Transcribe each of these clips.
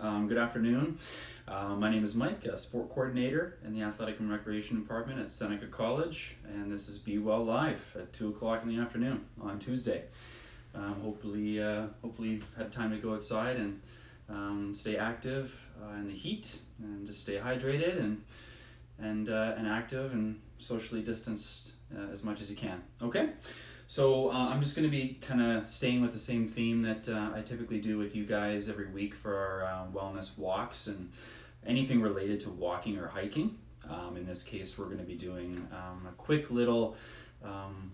Good afternoon. My name is Mike, a sport coordinator in the Athletic and Recreation Department at Seneca College, and this is Be Well Live at 2 o'clock in the afternoon on Tuesday. Hopefully you've had time to go outside and stay active in the heat, and just stay hydrated and active and socially distanced as much as you can. Okay? So I'm just going to be kind of staying with the same theme that I typically do with you guys every week for our wellness walks and anything related to walking or hiking. In this case, we're going to be doing a quick little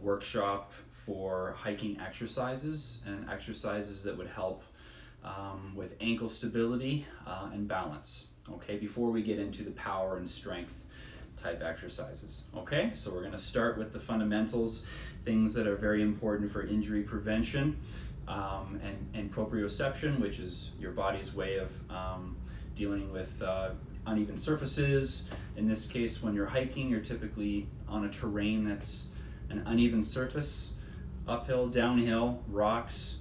workshop for hiking exercises and exercises that would help with ankle stability and balance. Okay, before we get into the power and strength type exercises. Okay, so we're going to start with the fundamentals, things that are very important for injury prevention and proprioception, which is your body's way of dealing with uneven surfaces. In this case, when you're hiking, you're typically on a terrain that's an uneven surface, uphill, downhill, rocks,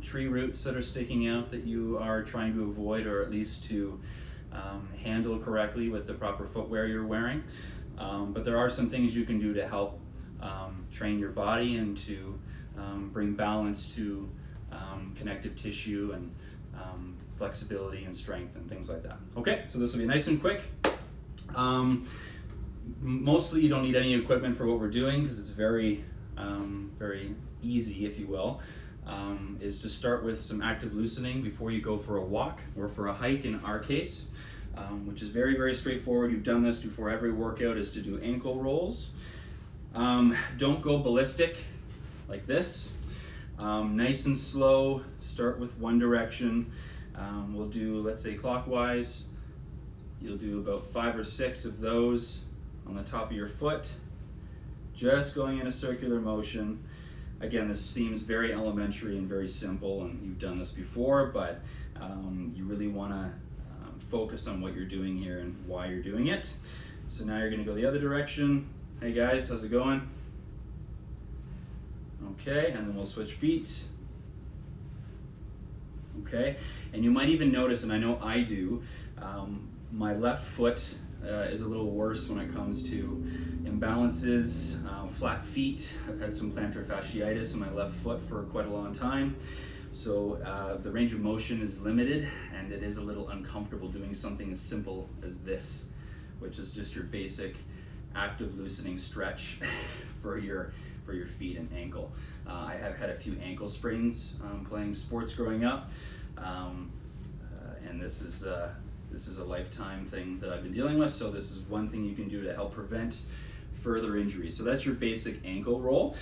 tree roots that are sticking out that you are trying to avoid, or at least to handle correctly with the proper footwear you're wearing. But there are some things you can do to help train your body and to bring balance to connective tissue and flexibility and strength and things like that. Okay, so this will be nice and quick. Mostly you don't need any equipment for what we're doing because it's very easy, if you will. Is to start with some active loosening before you go for a walk or for a hike in our case, which is very straightforward. You've done this before every workout, is to do ankle rolls. Don't go ballistic like this. Nice and slow, start with one direction. We'll do, let's say, clockwise. You'll do about 5 or 6 of those on the top of your foot, just going in a circular motion. Again, this seems very elementary and very simple, and you've done this before, but you really want to focus on what you're doing here and why you're doing it. So now you're going to go the other direction. Hey guys, how's it going? Okay, and then we'll switch feet. Okay, and you might even notice, and I know I do, my left foot is a little worse when it comes to imbalances, flat feet. I've had some plantar fasciitis in my left foot for quite a long time. So the range of motion is limited, and it is a little uncomfortable doing something as simple as this, which is just your basic active loosening stretch for your feet and ankle. I have had a few ankle sprains playing sports growing up, and this is a lifetime thing that I've been dealing with, so this is one thing you can do to help prevent further injuries. So that's your basic ankle roll.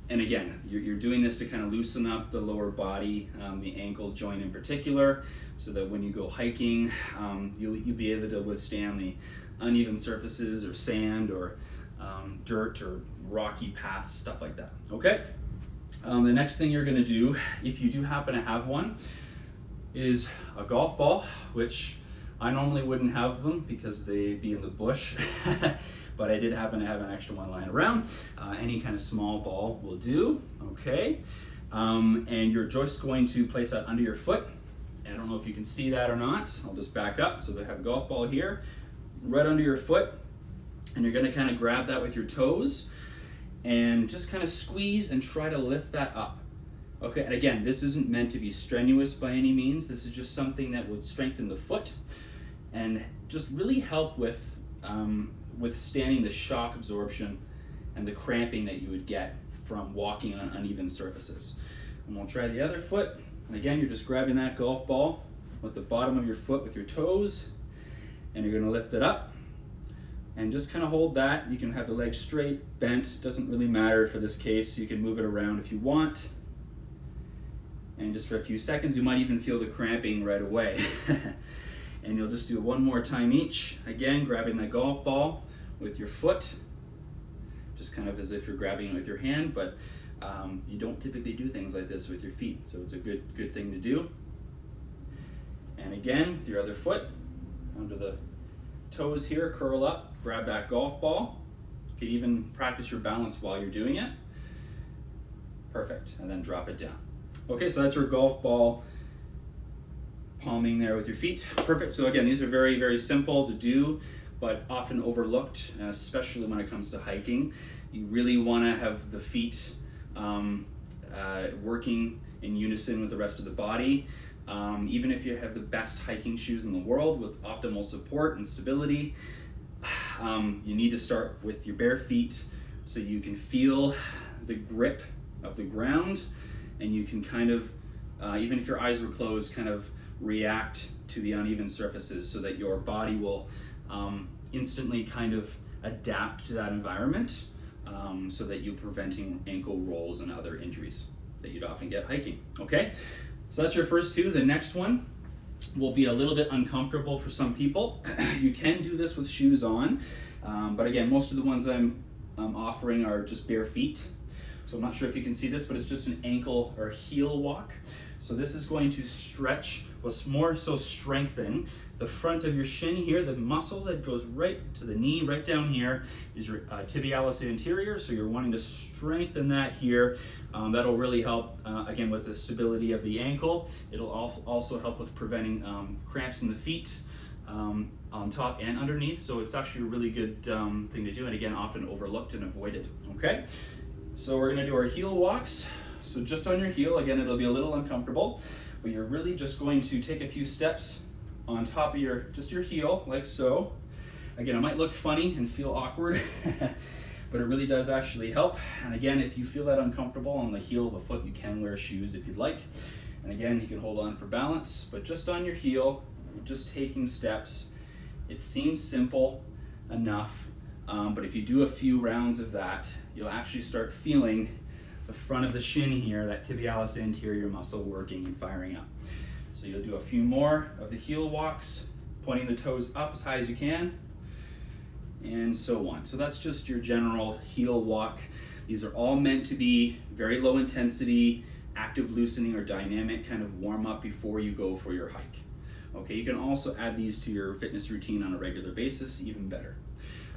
And again, you're doing this to kind of loosen up the lower body, the ankle joint in particular, so that when you go hiking, you'll be able to withstand the uneven surfaces or sand or dirt or rocky paths, stuff like that. Okay? The next thing you're going to do, if you do happen to have one, is a golf ball, which I normally wouldn't have them because they'd be in the bush, but I did happen to have an extra one lying around. Any kind of small ball will do, okay? And you're just going to place that under your foot. I don't know if you can see that or not. I'll just back up. So they have a golf ball here, right under your foot, and you're gonna kind of grab that with your toes and just kind of squeeze and try to lift that up. Okay, and again, this isn't meant to be strenuous by any means. This is just something that would strengthen the foot and just really help with withstanding the shock absorption and the cramping that you would get from walking on uneven surfaces. And we'll try the other foot. And again, you're just grabbing that golf ball with the bottom of your foot with your toes, and you're gonna lift it up and just kind of hold that. You can have the legs straight, bent, doesn't really matter for this case. You can move it around if you want. And just for a few seconds, you might even feel the cramping right away. And you'll just do one more time each. Again, grabbing that golf ball with your foot, just kind of as if you're grabbing it with your hand, but you don't typically do things like this with your feet, so it's a good thing to do. And again, with your other foot, under the toes here, curl up, grab that golf ball. You can even practice your balance while you're doing it. Perfect, and then drop it down. Okay, so that's your golf ball palming there with your feet. Perfect. So again, these are very, very simple to do, but often overlooked, especially when it comes to hiking. You really want to have the feet working in unison with the rest of the body. Even if you have the best hiking shoes in the world with optimal support and stability, you need to start with your bare feet so you can feel the grip of the ground, and you can kind of, even if your eyes were closed, kind of react to the uneven surfaces so that your body will instantly kind of adapt to that environment, so that you're preventing ankle rolls and other injuries that you'd often get hiking. Okay, so that's your first two. The next one will be a little bit uncomfortable for some people. You can do this with shoes on, but again, most of the ones I'm offering are just bare feet. So I'm not sure if you can see this, but it's just an ankle or heel walk. So this is going to stretch, more so strengthen the front of your shin here. The muscle that goes right to the knee, right down here, is your tibialis anterior. So you're wanting to strengthen that here. That'll really help, again, with the stability of the ankle. It'll also help with preventing cramps in the feet, on top and underneath. So it's actually a really good thing to do, and again, often overlooked and avoided. Okay, so we're gonna do our heel walks. So just on your heel, again, it'll be a little uncomfortable, but you're really just going to take a few steps on top of your heel, like so. Again, it might look funny and feel awkward, but it really does actually help. And again, if you feel that uncomfortable on the heel of the foot, you can wear shoes if you'd like. And again, you can hold on for balance, but just on your heel, just taking steps. It seems simple enough, but if you do a few rounds of that, you'll actually start feeling the front of the shin here, that tibialis anterior muscle working and firing up. So you'll do a few more of the heel walks, pointing the toes up as high as you can, and so on. So that's just your general heel walk. These are all meant to be very low intensity, active loosening or dynamic kind of warm up before you go for your hike. Okay, you can also add these to your fitness routine on a regular basis, even better.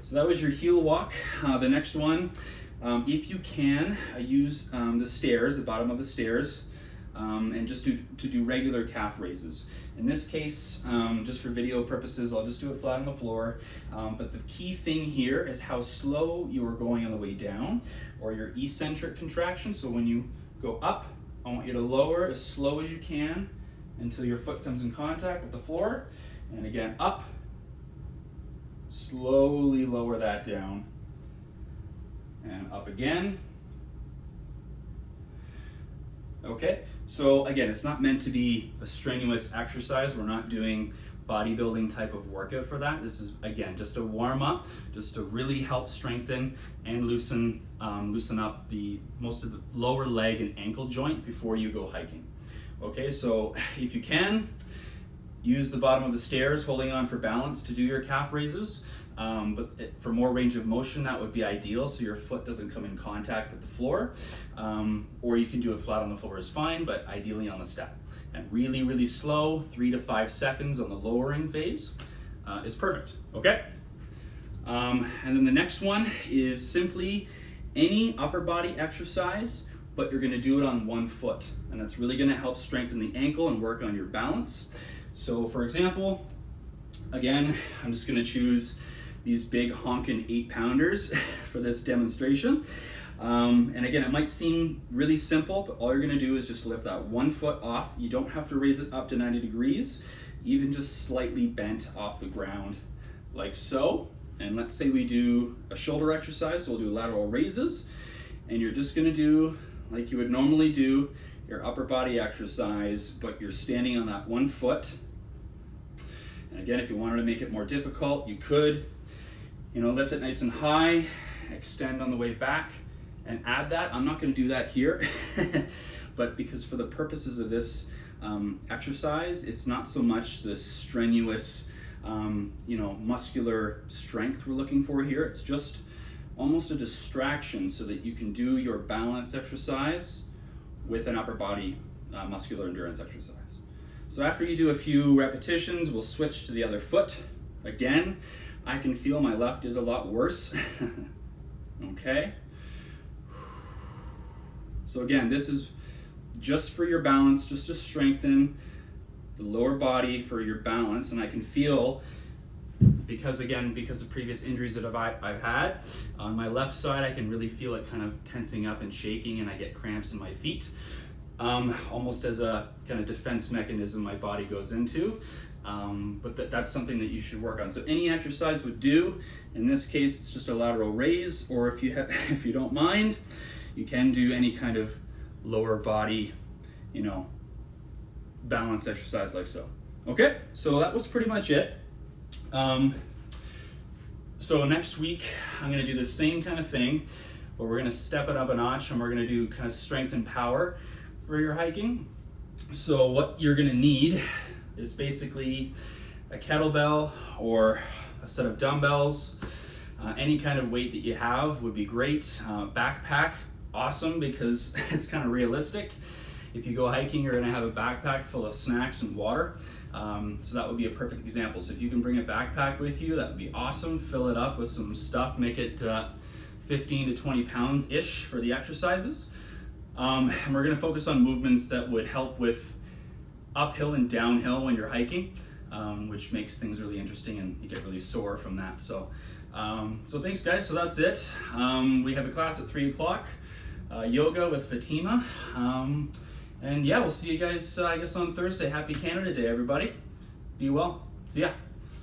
So that was your heel walk. The next one, if you can, use the stairs, the bottom of the stairs, and just to do regular calf raises. In this case, just for video purposes, I'll just do it flat on the floor. But the key thing here is how slow you are going on the way down, or your eccentric contraction. So when you go up, I want you to lower as slow as you can until your foot comes in contact with the floor. And again, up, slowly lower that down. And up again. Okay, so again, it's not meant to be a strenuous exercise. We're not doing bodybuilding type of workout for that. This is, again, just a warm up, just to really help strengthen and loosen up most of the lower leg and ankle joint before you go hiking. Okay, so if you can, use the bottom of the stairs, holding on for balance to do your calf raises. But for more range of motion, that would be ideal, so your foot doesn't come in contact with the floor. Or you can do it flat on the floor is fine, but ideally on the step. And really, really slow, 3 to 5 seconds on the lowering phase is perfect, okay? And then the next one is simply any upper body exercise, but you're gonna do it on one foot. And that's really gonna help strengthen the ankle and work on your balance. So for example, again, I'm just gonna choose these big honkin' 8-pounders for this demonstration. And again, it might seem really simple, but all you're gonna do is just lift that one foot off. You don't have to raise it up to 90 degrees, even just slightly bent off the ground, like so. And let's say we do a shoulder exercise, so we'll do lateral raises, and you're just gonna do, like you would normally do, your upper body exercise, but you're standing on that one foot. And again, if you wanted to make it more difficult, you could, lift it nice and high, extend on the way back, and add that. I'm not going to do that here, but because for the purposes of this exercise, it's not so much the strenuous, muscular strength we're looking for here. It's just almost a distraction so that you can do your balance exercise with an upper body muscular endurance exercise. So after you do a few repetitions, we'll switch to the other foot. Again, I can feel my left is a lot worse. Okay. So again, this is just for your balance, just to strengthen the lower body for your balance, and I can feel, because of previous injuries that I've had, on my left side I can really feel it kind of tensing up and shaking, and I get cramps in my feet, almost as a kind of defense mechanism my body goes into. But that's something that you should work on. So any exercise would do. In this case, it's just a lateral raise, or if you don't mind, you can do any kind of lower body, balance exercise like so. Okay, so that was pretty much it. So next week, I'm gonna do the same kind of thing, but we're gonna step it up a notch, and we're gonna do kind of strength and power for your hiking. So what you're gonna need is basically a kettlebell or a set of dumbbells. Any kind of weight that you have would be great. Backpack, awesome, because it's kind of realistic. If you go hiking, you're gonna have a backpack full of snacks and water. So that would be a perfect example. So if you can bring a backpack with you, that would be awesome. Fill it up with some stuff, make it 15 to 20 pounds-ish for the exercises. And we're gonna focus on movements that would help with uphill and downhill when you're hiking, which makes things really interesting, and you get really sore from that. So thanks guys, so that's it. We have a class at 3 o'clock, yoga with Fatima. And yeah, we'll see you guys, I guess on Thursday. Happy Canada Day, everybody. Be well, see ya.